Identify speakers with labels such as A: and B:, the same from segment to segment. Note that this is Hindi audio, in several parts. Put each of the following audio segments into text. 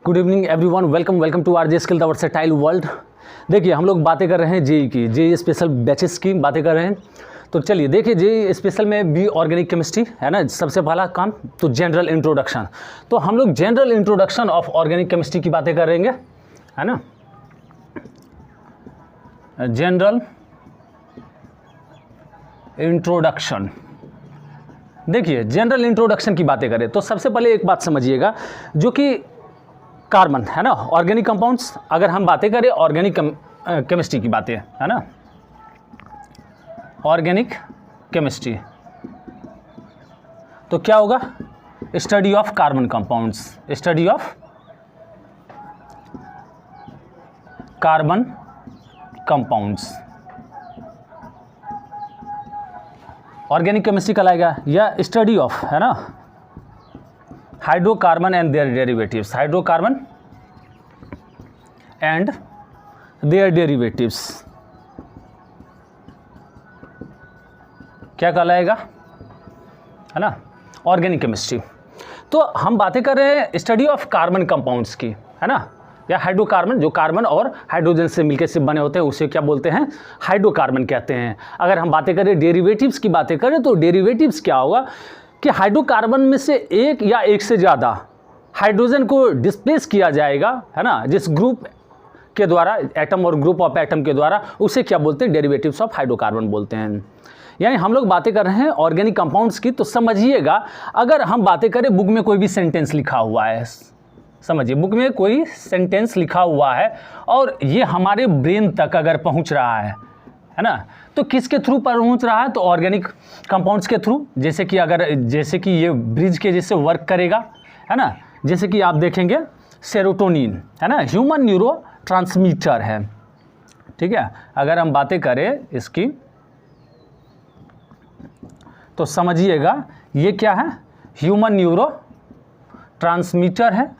A: Good evening everyone, welcome to RJ skill the versatile world. देखिए हम लोग बातें कर रहे हैं जेई की, जेई स्पेशल बैचेस की बातें कर रहे हैं। तो चलिए देखिए, जेई स्पेशल में भी ऑर्गेनिक केमिस्ट्री है ना सबसे पहला काम, तो जनरल इंट्रोडक्शन। तो हम लोग general introduction of organic chemistry की बातें करेंगे, है ना। जनरल इंट्रोडक्शन, देखिए जनरल इंट्रोडक्शन की बातें करें तो सबसे पहले एक बात समझिएगा, जो कि कार्बन है ना, ऑर्गेनिक कंपाउंड्स। अगर हम बातें करें ऑर्गेनिक केमिस्ट्री की बातें, है ना, ऑर्गेनिक केमिस्ट्री, तो क्या होगा? Study of carbon compounds, study of carbon compounds. Organic chemistry कहलाएगा, या स्टडी ऑफ, है ना, hydrocarbon and their derivatives, hydrocarbon and their derivatives क्या कहलाएगा, है ना, ऑर्गेनिक केमिस्ट्री। तो हम बातें कर रहे हैं स्टडी ऑफ कार्बन कंपाउंड्स की, है ना, या हाइड्रोकार्बन, जो कार्बन और हाइड्रोजन से मिलकर से बने होते हैं उसे क्या बोलते हैं? हाइड्रोकार्बन कहते हैं। अगर हम बातें करें डेरिवेटिव्स की बातें करें तो डेरिवेटिव्स क्या होगा कि हाइड्रोकार्बन में से एक या एक से ज़्यादा हाइड्रोजन को डिस्प्लेस किया जाएगा, है ना, जिस ग्रुप के द्वारा, एटम और ग्रुप ऑफ एटम के द्वारा, उसे क्या बोलते हैं? डेरिवेटिव्स ऑफ हाइड्रोकार्बन बोलते हैं। यानी हम लोग बातें कर रहे हैं ऑर्गेनिक कंपाउंड्स की। तो समझिएगा, अगर हम बातें करें बुक में कोई भी सेंटेंस लिखा हुआ है, समझिए बुक में कोई सेंटेंस लिखा हुआ है और ये हमारे ब्रेन तक अगर पहुंच रहा है ना, तो किसके थ्रू पहुंच रहा है? तो ऑर्गेनिक कंपाउंड्स के थ्रू। जैसे कि ये ब्रिज के जैसे वर्क करेगा, है ना। जैसे कि आप देखेंगे सेरोटोनिन, है ना, ह्यूमन न्यूरो ट्रांसमीटर है, ठीक है। अगर हम बातें करें इसकी तो समझिएगा ये क्या है? ह्यूमन न्यूरो ट्रांसमीटर है,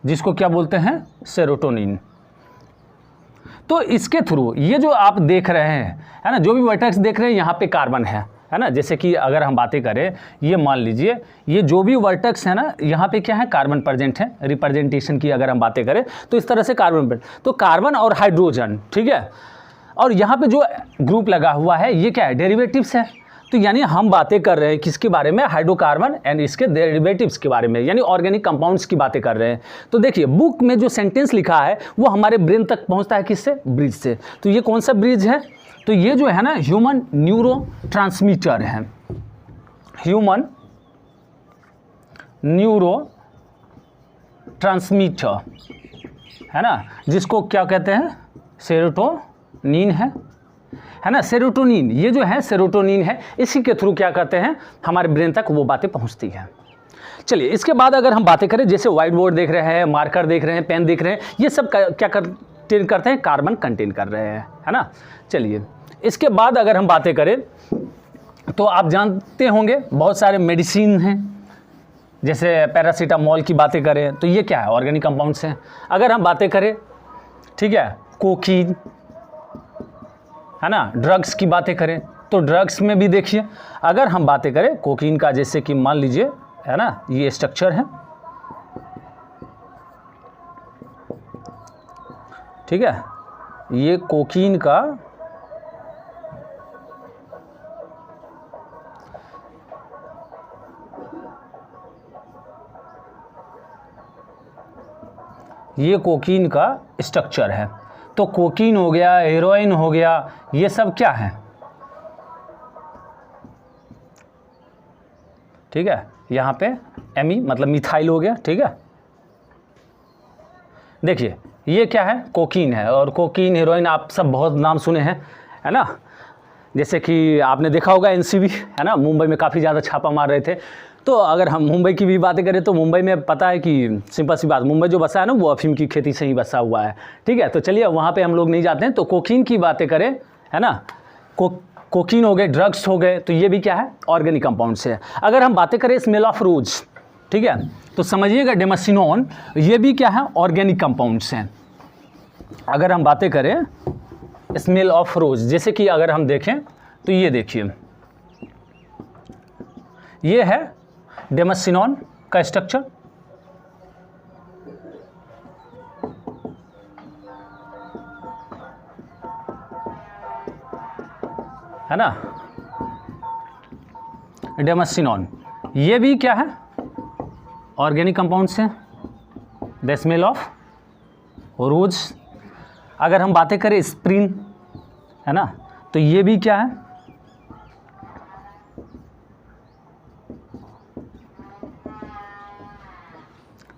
A: जिसको क्या बोलते हैं? सेरोटोनिन। तो इसके थ्रू ये जो आप देख रहे हैं, है ना, जो भी वर्टेक्स देख रहे हैं यहाँ पे कार्बन है ना। जैसे कि अगर हम बातें करें, ये मान लीजिए ये जो भी वर्टेक्स है ना, यहाँ पे क्या है? कार्बन प्रेजेंट है। रिप्रेजेंटेशन की अगर हम बातें करें तो इस तरह से कार्बन, तो कार्बन और हाइड्रोजन, ठीक है। और यहाँ पे जो ग्रुप लगा हुआ है ये क्या है? डेरिवेटिव्स है। तो यानी हम बातें कर रहे हैं किसके बारे में? हाइड्रोकार्बन एंड इसके डेरिवेटिव्स के बारे में, यानी ऑर्गेनिक कंपाउंड्स की बातें कर रहे हैं। तो देखिए बुक में जो सेंटेंस लिखा है वो हमारे ब्रेन तक पहुंचता है किससे? ब्रिज से। तो ये कौन सा ब्रिज है? तो ये जो है ना ह्यूमन न्यूरो ट्रांसमीटर है, ह्यूमन न्यूरो ट्रांसमीटर, है ना, जिसको क्या कहते हैं? सेरोटोनिन है ना। सेरोटोनिन, ये जो है सेरोटोनिन है, इसी के थ्रू क्या कहते हैं? हमारे ब्रेन तक वो बातें पहुंचती हैं। चलिए इसके बाद अगर हम बातें करें, जैसे व्हाइट बोर्ड देख रहे हैं, मार्कर देख रहे हैं, पेन देख रहे हैं, ये सब क्या कंटेन करते हैं? कार्बन कंटेन कर रहे हैं, है ना। चलिए इसके बाद अगर हम बातें करें तो आप जानते होंगे बहुत सारे मेडिसिन हैं, जैसे पैरासीटामोल की बातें करें तो ये क्या है? ऑर्गेनिक कंपाउंड्स हैं। अगर हम बातें करें, ठीक है, कोकीन, है ना, ड्रग्स की बातें करें तो ड्रग्स में भी देखिए, अगर हम बातें करें कोकीन का, जैसे कि मान लीजिए, है ना, ये स्ट्रक्चर है, ठीक है, ये कोकीन का स्ट्रक्चर है। तो कोकीन हो गया, हेरोइन हो गया, ये सब क्या है? ठीक है, यहाँ पे एमी मतलब मिथाइल हो गया, ठीक है। देखिए ये क्या है? कोकीन है। और कोकीन, हेरोइन आप सब बहुत नाम सुने हैं, है ना। जैसे कि आपने देखा होगा एनसीबी, है ना, मुंबई में काफ़ी ज़्यादा छापा मार रहे थे। तो अगर हम मुंबई की भी बातें करें तो मुंबई में पता है कि सिंपल सी बात, मुंबई जो बसा है ना वो अफीम की खेती से ही बसा हुआ है, ठीक है। तो चलिए वहाँ पे हम लोग नहीं जाते हैं। तो कोकीन की बातें करें, है ना, कोकीन हो गए, ड्रग्स हो गए, तो ये भी क्या है? ऑर्गेनिक कंपाउंड्स है। अगर हम बातें करें स्मेल ऑफ रोज, ठीक है, तो समझिएगा डेमासिनोन, ये भी क्या है? ऑर्गेनिक कंपाउंड्स हैं। अगर हम बातें करें स्मेल ऑफ रोज, जैसे कि अगर हम देखें तो ये देखिए, ये है डेमासिनोन का स्ट्रक्चर, है ना, डेमस्टिनॉन, ये भी क्या है, ऑर्गेनिक कंपाउंड्स हैं। द स्मेल ऑफ रोज। अगर हम बातें करें स्प्रिन, है ना, तो ये भी क्या है,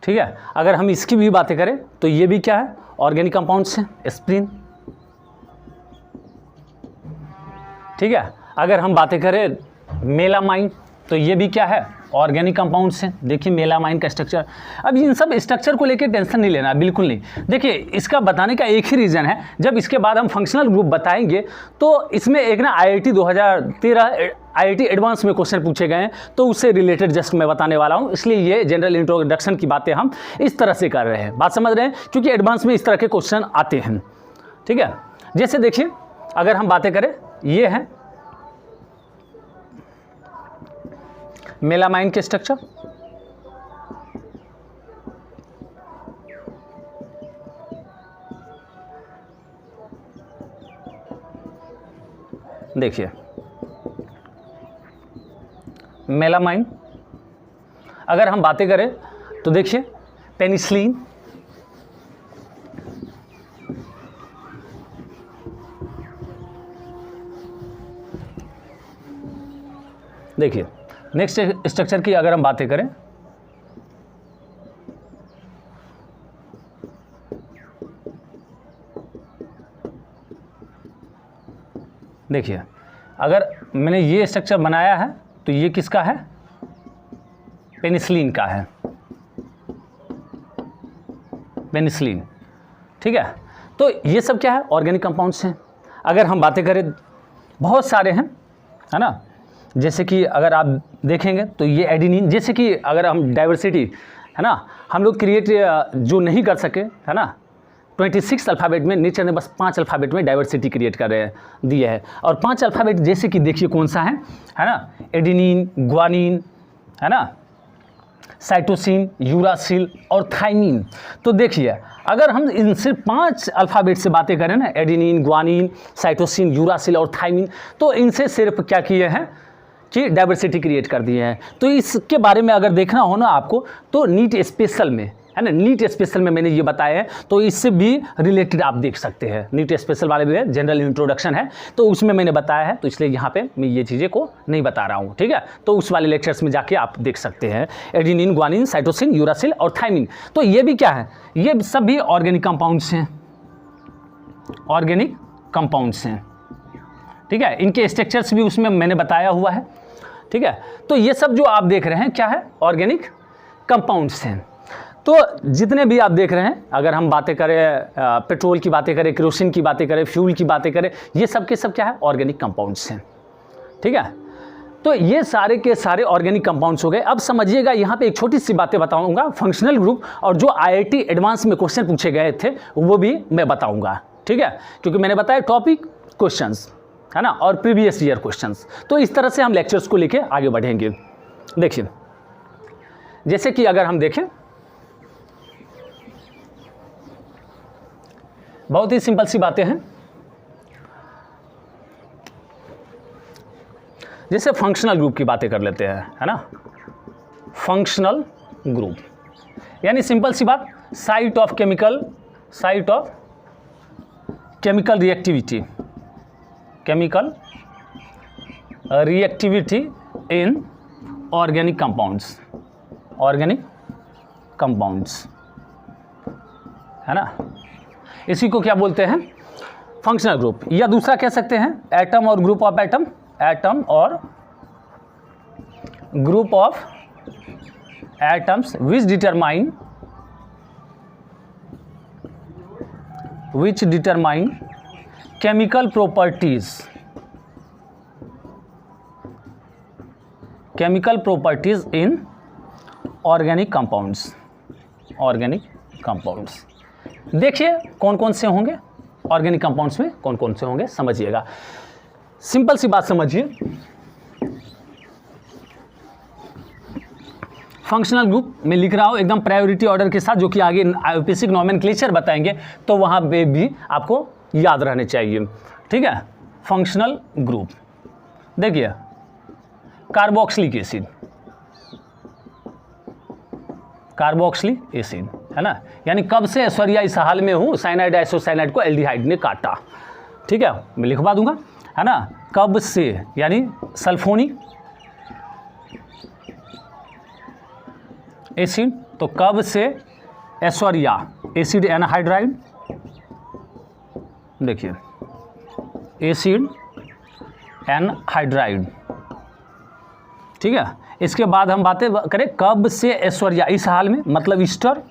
A: ठीक है। अगर हम इसकी भी बातें करें तो ये भी क्या है, ऑर्गेनिक कंपाउंड्स हैं, एस्प्रिन, ठीक है। अगर हम बातें करें मेलामाइन, तो ये भी क्या है, ऑर्गेनिक कंपाउंड्स हैं। देखिए मेलामाइन का स्ट्रक्चर, अब इन सब स्ट्रक्चर को लेकर टेंशन नहीं लेना, बिल्कुल नहीं। देखिए इसका बताने का एक ही रीज़न है, जब इसके बाद हम फंक्शनल ग्रुप बताएंगे तो इसमें एक ना IIT 2013 IIT एडवांस में क्वेश्चन पूछे गए हैं, तो उससे रिलेटेड जस्ट मैं बताने वाला हूं। इसलिए ये जनरल इंट्रोडक्शन की बातें हम इस तरह से कर रहे हैं, बात समझ रहे हैं, क्योंकि एडवांस में इस तरह के क्वेश्चन आते हैं, ठीक है। जैसे देखिए अगर हम बातें करें, ये है मेलामाइन के स्ट्रक्चर, देखिए मेलामाइन। अगर हम बातें करें तो देखिए पेनिसिलिन, देखिए नेक्स्ट स्ट्रक्चर की अगर हम बातें करें, देखिए अगर मैंने ये स्ट्रक्चर बनाया है तो ये किसका है, पेनिसिलिन का है, पेनिसिलिन, ठीक है। तो ये सब क्या है, ऑर्गेनिक कंपाउंड्स हैं। अगर हम बातें करें, बहुत सारे हैं, है ना, जैसे कि अगर आप देखेंगे तो ये एडिनिन, जैसे कि अगर हम डाइवर्सिटी, है ना, हम लोग क्रिएट जो नहीं कर सके, है ना, 26 अल्फ़ाबेट में नेचर ने बस 5 अल्फ़ाबेट में डाइवर्सिटी क्रिएट कर दिया है। और 5 अल्फ़ाबेट जैसे कि देखिए कौन सा है ना, एडिनिन, ग्वानिन, है ना, साइटोसिन, यूरासिल और थाइमिन। तो देखिए अगर हम इन सिर्फ 5 अल्फ़ाबेट से बातें करें ना, एडिनिन, ग्वानिन, साइटोसिन, यूरासिल और थाइमिन, तो इनसे सिर्फ क्या किए हैं कि डाइवर्सिटी क्रिएट कर दिए हैं। तो इसके बारे में अगर देखना हो ना आपको, तो नीट स्पेशल में, है ना, नीट स्पेशल में मैंने ये बताया है, तो इससे भी रिलेटेड आप देख सकते हैं। नीट स्पेशल वाले में जनरल इंट्रोडक्शन है, तो उसमें मैंने बताया है, तो इसलिए यहाँ पे मैं ये चीज़ें को नहीं बता रहा हूँ, ठीक है। तो उस वाले लेक्चर्स में जाके आप देख सकते हैं, एडिनिन, ग्वानिन, साइटोसिन, यूरासिल और थाइमिन। तो ये भी क्या है, ये सब भी ऑर्गेनिक कंपाउंड्स हैं, ऑर्गेनिक कंपाउंड्स हैं, ठीक है। इनके स्ट्रक्चर्स भी उसमें मैंने बताया हुआ है, ठीक है। तो ये सब जो आप देख रहे हैं क्या है, ऑर्गेनिक कंपाउंड्स हैं। तो जितने भी आप देख रहे हैं, अगर हम बातें करें पेट्रोल की बातें करें, केरोसिन की बातें करें, फ्यूल की बातें करें, ये सब के सब क्या है, ऑर्गेनिक कंपाउंड्स हैं, ठीक है। तो ये सारे के सारे ऑर्गेनिक कंपाउंड्स हो गए। अब समझिएगा, यहाँ पे एक छोटी सी बातें बताऊंगा, फंक्शनल ग्रुप और जो IIT एडवांस में क्वेश्चन पूछे गए थे वो भी मैं बताऊंगा, ठीक है, क्योंकि मैंने बताया टॉपिक, क्वेश्चंस, है ना, और प्रीवियस ईयर क्वेश्चंस। तो इस तरह से हम लेक्चर्स को लेके आगे बढ़ेंगे। देखिए जैसे कि अगर हम देखें, बहुत ही सिंपल सी बातें हैं, जैसे फंक्शनल ग्रुप की बातें कर लेते हैं, है ना। फंक्शनल ग्रुप यानी सिंपल सी बात, site of chemical reactivity, chemical reactivity in organic compounds, है ना। इसी को क्या बोलते हैं, फंक्शनल ग्रुप, या दूसरा कह सकते हैं एटम और ग्रुप ऑफ एटम, एटम और group of atoms which determine chemical properties in organic compounds. देखिए कौन कौन से होंगे ऑर्गेनिक कंपाउंड्स में, कौन कौन से होंगे समझिएगा। सिंपल सी बात समझिए, फंक्शनल ग्रुप में लिख रहा हूँ एकदम प्रायोरिटी ऑर्डर के साथ, जो कि आगे बेसिक नॉमेनक्लेचर बताएंगे, तो वहाँ पे भी आपको याद रहने चाहिए। ठीक है, फंक्शनल ग्रुप देखिए, कार्बोक्सिलिक एसिड, कार्बोक्सिलिक एसिड है ना, यानी कब से ऐश्वर्या इस हाल में हूँ, साइनाइड आइसोसाइनाइड को एल्डिहाइड ने काटा। ठीक है, मैं लिखवा दूंगा है ना, कब से यानी सल्फोनिक एसिड, तो कब से ऐश्वर्या एसिड एनहाइड्राइड, देखिए एसिड एनहाइड्राइड। ठीक है, इसके बाद हम बातें करें कब से ऐश्वर्या इस हाल में, मतलब ईस्टर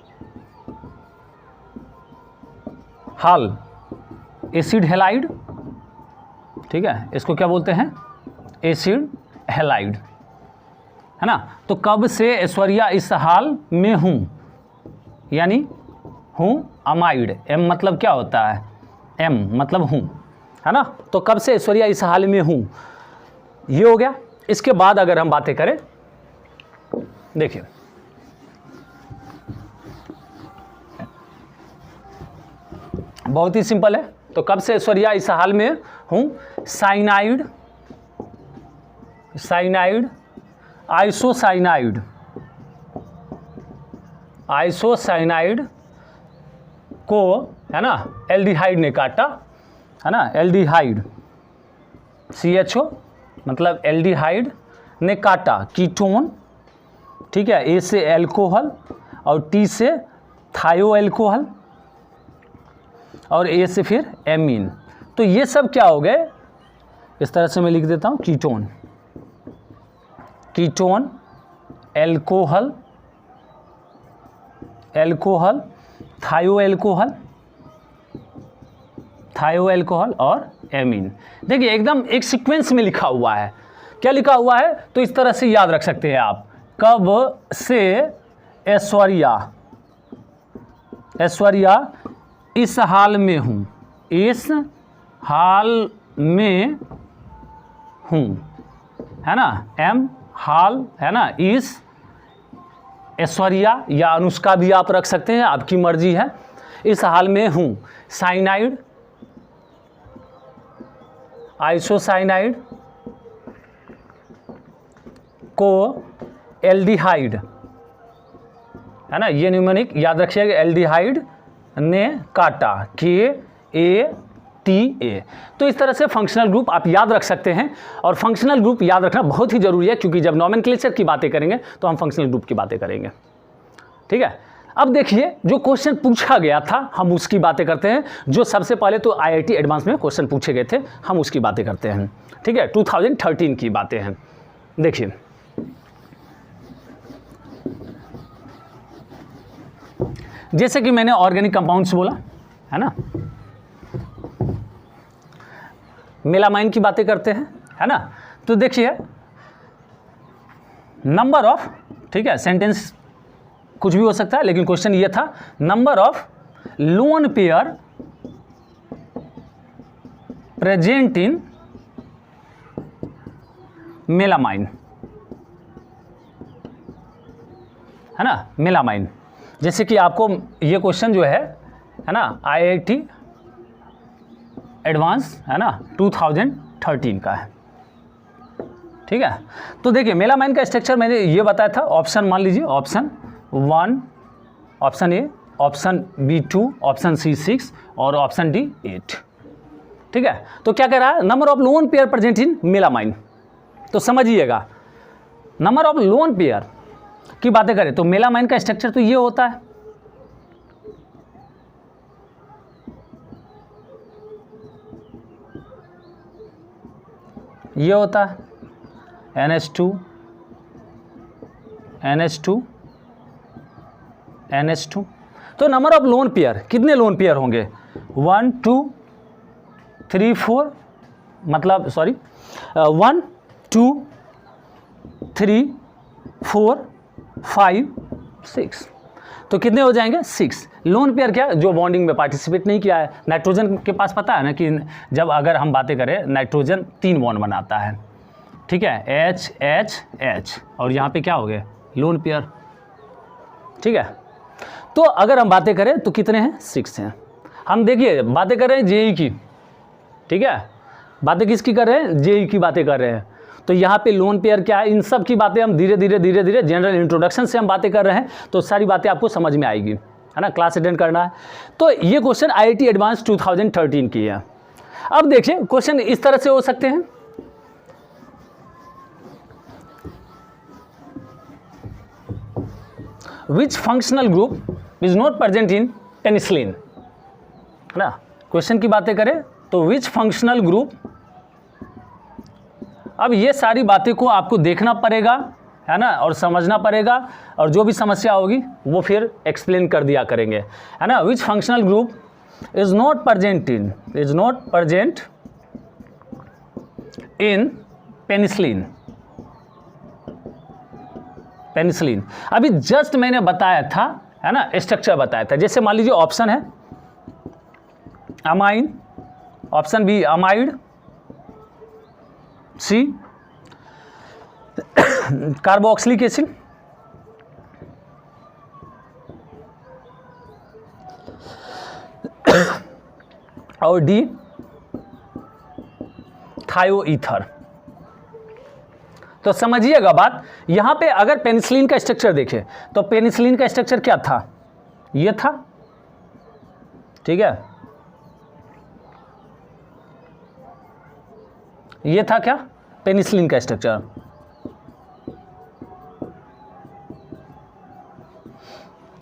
A: हाल एसिड हेलाइड। ठीक है, इसको क्या बोलते हैं, एसिड हेलाइड है ना। तो कब से ऐश्वर्या इस हाल में हूँ, यानी हूँ अमाइड, एम मतलब क्या होता है, एम मतलब हूँ है ना। तो कब से ऐश्वर्या इस हाल में हूँ, ये हो गया। इसके बाद अगर हम बातें करें, देखिए बहुत ही सिंपल है, तो कब से ऐश्वर्या इस हाल में हूँ, साइनाइड, साइनाइड आइसोसाइनाइड, आइसोसाइनाइड को है ना एल्डिहाइड ने काटा है ना, एल्डिहाइड CHO मतलब एल्डिहाइड ने काटा, कीटोन। ठीक है, ए से एल्कोहल और टी से थायो एल्कोहल और ए से फिर एमीन। तो ये सब क्या हो गए, इस तरह से मैं लिख देता हूँ, कीटोन, कीटोन, एल्कोहल, एल्कोहल, थायो एल्कोहल, थायो एल्कोहल और एमीन। देखिए एकदम एक सीक्वेंस में लिखा हुआ है, क्या लिखा हुआ है, तो इस तरह से याद रख सकते हैं आप, कब से ऐश्वर्या, ऐश्वर्या इस हाल में हूँ, इस हाल में हूँ है ना, एम हाल है ना, इस ऐश्वर्या या अनुष्का भी आप रख सकते हैं, आपकी मर्जी है, इस हाल में हूँ, साइनाइड, आइसोसाइनाइड को एल्डिहाइड है ना, ये न्यूमेरिक याद रखिएगा, एल्डिहाइड ने काटा, KATA। तो इस तरह से फंक्शनल ग्रुप आप याद रख सकते हैं, और फंक्शनल ग्रुप याद रखना बहुत ही जरूरी है, क्योंकि जब नॉमेनक्लेचर की बातें करेंगे तो हम फंक्शनल ग्रुप की बातें करेंगे। ठीक है, अब देखिए जो क्वेश्चन पूछा गया था हम उसकी बातें करते हैं, जो सबसे पहले तो IIT एडवांस में क्वेश्चन पूछे गए थे हम उसकी बातें करते हैं। ठीक है, 2013 की बातें हैं। देखिए जैसे कि मैंने ऑर्गेनिक कंपाउंड्स बोला है ना, मेलामाइन की बातें करते हैं है ना। तो देखिए नंबर ऑफ, ठीक है सेंटेंस कुछ भी हो सकता है, लेकिन क्वेश्चन ये था, number of lone pair present in melamine है ना, मेलामाइन। जैसे कि आपको ये क्वेश्चन जो है ना IIT एडवांस है ना 2013 का है। ठीक है, तो देखिए मेलामाइन का स्ट्रक्चर मैंने ये बताया था, ऑप्शन मान लीजिए, option 1, option A, option B 2, option C 6 और ऑप्शन D 8। ठीक है, तो क्या कह रहा है, number of lone pair present in melamine. तो समझिएगा, नंबर ऑफ लोन पेयर की बातें करें तो मेलामाइन का स्ट्रक्चर तो ये होता है, ये होता है NH2 NH2 NH2। तो नंबर ऑफ लोन पेयर, कितने लोन पेयर होंगे, 1 2 3 4, मतलब सॉरी 1 2 3 4 5 6, तो कितने हो जाएंगे, 6 लोन पेयर। क्या, जो बॉन्डिंग में पार्टिसिपेट नहीं किया है। नाइट्रोजन के पास पता है ना कि जब अगर हम बातें करें, नाइट्रोजन 3 बॉन्ड बनाता है। ठीक है, H H H, और यहाँ पे क्या हो गए, लोन पेयर ठीक है। तो अगर हम बातें करें तो कितने हैं, 6 हैं। हम देखिए बातें कर रहे हैं जेई की, ठीक है, बातें किसकी कर रहे हैं, जेई की बातें कर रहे हैं। तो यहाँ पे लोन पेयर क्या है, इन सब की बातें हम धीरे धीरे जनरल इंट्रोडक्शन से हम बातें कर रहे हैं, तो सारी बातें आपको समझ में आएगी, है ना। क्लास अटेंड करना है। तो ये क्वेश्चन IIT एडवांस 2013 की है। अब देखिए क्वेश्चन इस तरह से हो सकते हैं, विच functional group is not present in penicillin, है ना। क्वेश्चन की बातें करें तो विच फंक्शनल ग्रुप, अब ये सारी बातें को आपको देखना पड़ेगा, है ना, और समझना पड़ेगा, और जो भी समस्या होगी वो फिर एक्सप्लेन कर दिया करेंगे, है ना। विच functional group is not present in penicillin. अभी जस्ट मैंने बताया था, है ना, स्ट्रक्चर बताया था। जैसे मान लीजिए ऑप्शन है अमाइन, ऑप्शन बी अमाइड, सी कार्बोक्सिलिक एसिड, और डी थायोईथर। तो समझिएगा बात, यहां पे अगर पेनिसिलिन का स्ट्रक्चर देखें तो पेनिसिलिन का स्ट्रक्चर क्या था, ये था, ठीक है, ये था क्या, पेनिसिलिन का स्ट्रक्चर।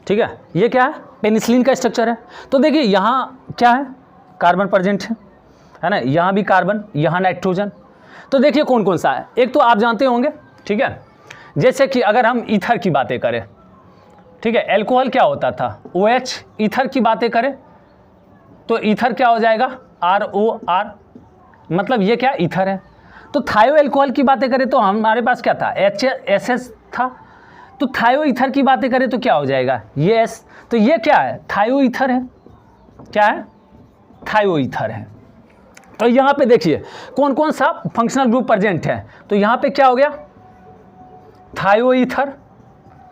A: ठीक है, ये क्या है, पेनिसिलिन का स्ट्रक्चर है। तो देखिए यहां क्या है, कार्बन प्रेजेंट है ना, यहां भी कार्बन, यहां नाइट्रोजन। तो देखिए कौन कौन सा है, एक तो आप जानते होंगे, ठीक है, जैसे कि अगर हम ईथर की बातें करें, ठीक है, एल्कोहल क्या होता था, OH। ईथर की बातें करें तो ईथर क्या हो जाएगा, ROR, मतलब ये क्या, ईथर है। तो थायो एल्कोहल की बातें करें तो हमारे पास क्या था, HSS था। तो थायो ईथर की बातें करें तो क्या हो जाएगा, ये S। तो ये क्या है, थायो ईथर है, क्या है, थायो ईथर है। तो यहाँ पे देखिए कौन कौन सा फंक्शनल ग्रुप प्रेजेंट है। तो यहाँ पे क्या हो गया, थायो ईथर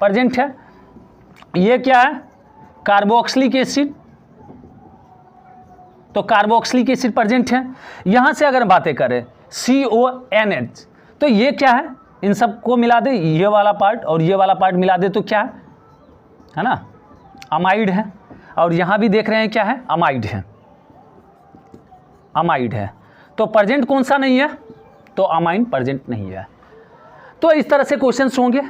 A: प्रेजेंट है। ये क्या है, कार्बोक्सिलिक एसिड, तो कार्बोक्सिलिक एसिड प्रेजेंट है। यहाँ से अगर बातें करें CONH, तो ये क्या है, इन सबको मिला दे, ये वाला पार्ट और ये वाला पार्ट मिला दे तो क्या है ना, अमाइड है। और यहाँ भी देख रहे हैं क्या है, अमाइड है, अमाइड है। तो प्रेजेंट कौन सा नहीं है, तो अमाइन प्रेजेंट नहीं है। तो इस तरह से क्वेश्चंस होंगे,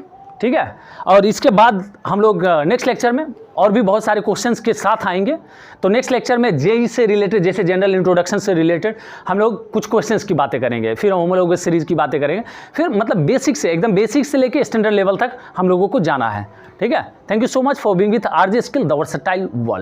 A: ठीक है। और इसके बाद हम लोग नेक्स्ट लेक्चर में और भी बहुत सारे क्वेश्चंस के साथ आएंगे। तो नेक्स्ट लेक्चर में जेई से रिलेटेड, जैसे जनरल इंट्रोडक्शन से रिलेटेड हम लोग कुछ क्वेश्चंस की बातें करेंगे, फिर होमोलॉगस सीरीज की बातें करेंगे, फिर मतलब बेसिक से, एकदम बेसिक से लेके स्टैंडर्ड लेवल तक हम लोगों को जाना है, ठीक है। Thank you so much for being with RJ skill the versatile world.